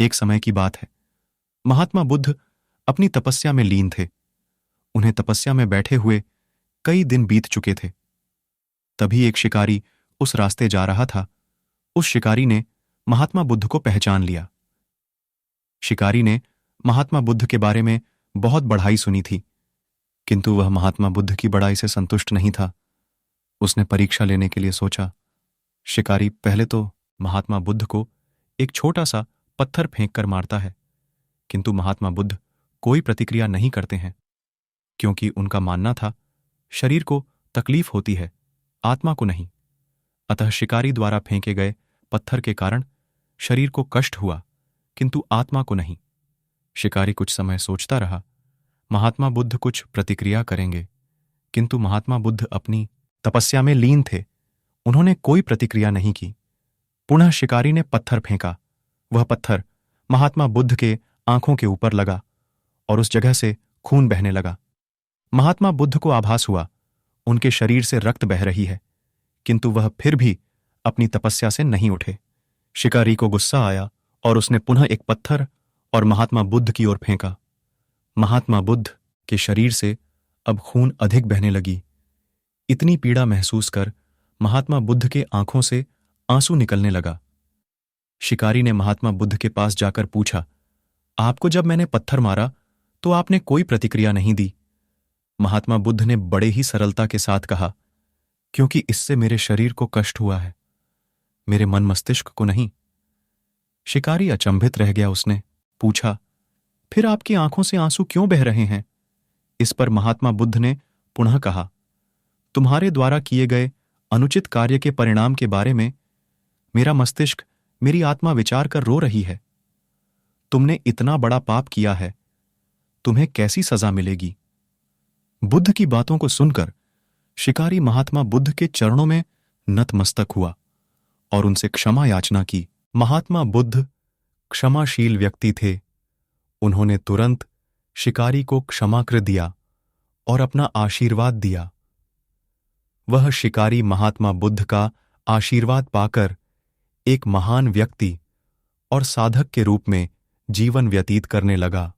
एक समय की बात है। महात्मा बुद्ध अपनी तपस्या में लीन थे। उन्हें तपस्या में बैठे हुए कई दिन बीत चुके थे। तभी एक शिकारी उस रास्ते जा रहा था। उस शिकारी ने महात्मा बुद्ध को पहचान लिया। शिकारी ने महात्मा बुद्ध के बारे में बहुत बढ़ाई सुनी थी, किंतु वह महात्मा बुद्ध की बड़ाई से संतुष्ट नहीं था। उसने परीक्षा लेने के लिए सोचा। शिकारी पहले तो महात्मा बुद्ध को एक छोटा सा पत्थर फेंक कर मारता है, किंतु महात्मा बुद्ध कोई प्रतिक्रिया नहीं करते हैं, क्योंकि उनका मानना था शरीर को तकलीफ होती है, आत्मा को नहीं। अतः शिकारी द्वारा फेंके गए पत्थर के कारण शरीर को कष्ट हुआ, किंतु आत्मा को नहीं। शिकारी कुछ समय सोचता रहा, महात्मा बुद्ध कुछ प्रतिक्रिया करेंगे, किंतु महात्मा बुद्ध अपनी तपस्या में लीन थे। उन्होंने कोई प्रतिक्रिया नहीं की। पुनः शिकारी ने पत्थर फेंका। वह पत्थर महात्मा बुद्ध के आंखों के ऊपर लगा और उस जगह से खून बहने लगा। महात्मा बुद्ध को आभास हुआ उनके शरीर से रक्त बह रही है, किंतु वह फिर भी अपनी तपस्या से नहीं उठे। शिकारी को गुस्सा आया और उसने पुनः एक पत्थर और महात्मा बुद्ध की ओर फेंका। महात्मा बुद्ध के शरीर से अब खून अधिक बहने लगी। इतनी पीड़ा महसूस कर महात्मा बुद्ध के आंखों से आंसू निकलने लगा। शिकारी ने महात्मा बुद्ध के पास जाकर पूछा, आपको जब मैंने पत्थर मारा तो आपने कोई प्रतिक्रिया नहीं दी। महात्मा बुद्ध ने बड़े ही सरलता के साथ कहा, क्योंकि इससे मेरे शरीर को कष्ट हुआ है, मेरे मन मस्तिष्क को नहीं। शिकारी अचंभित रह गया। उसने पूछा, फिर आपकी आंखों से आंसू क्यों बह रहे हैं? इस पर महात्मा बुद्ध ने पुनः कहा, तुम्हारे द्वारा किए गए अनुचित कार्य के परिणाम के बारे में मेरा मस्तिष्क, मेरी आत्मा विचार कर रो रही है। तुमने इतना बड़ा पाप किया है, तुम्हें कैसी सजा मिलेगी? बुद्ध की बातों को सुनकर शिकारी महात्मा बुद्ध के चरणों में नतमस्तक हुआ और उनसे क्षमा याचना की। महात्मा बुद्ध क्षमाशील व्यक्ति थे। उन्होंने तुरंत शिकारी को क्षमा कर दिया और अपना आशीर्वाद दिया। वह शिकारी महात्मा बुद्ध का आशीर्वाद पाकर एक महान व्यक्ति और साधक के रूप में जीवन व्यतीत करने लगा।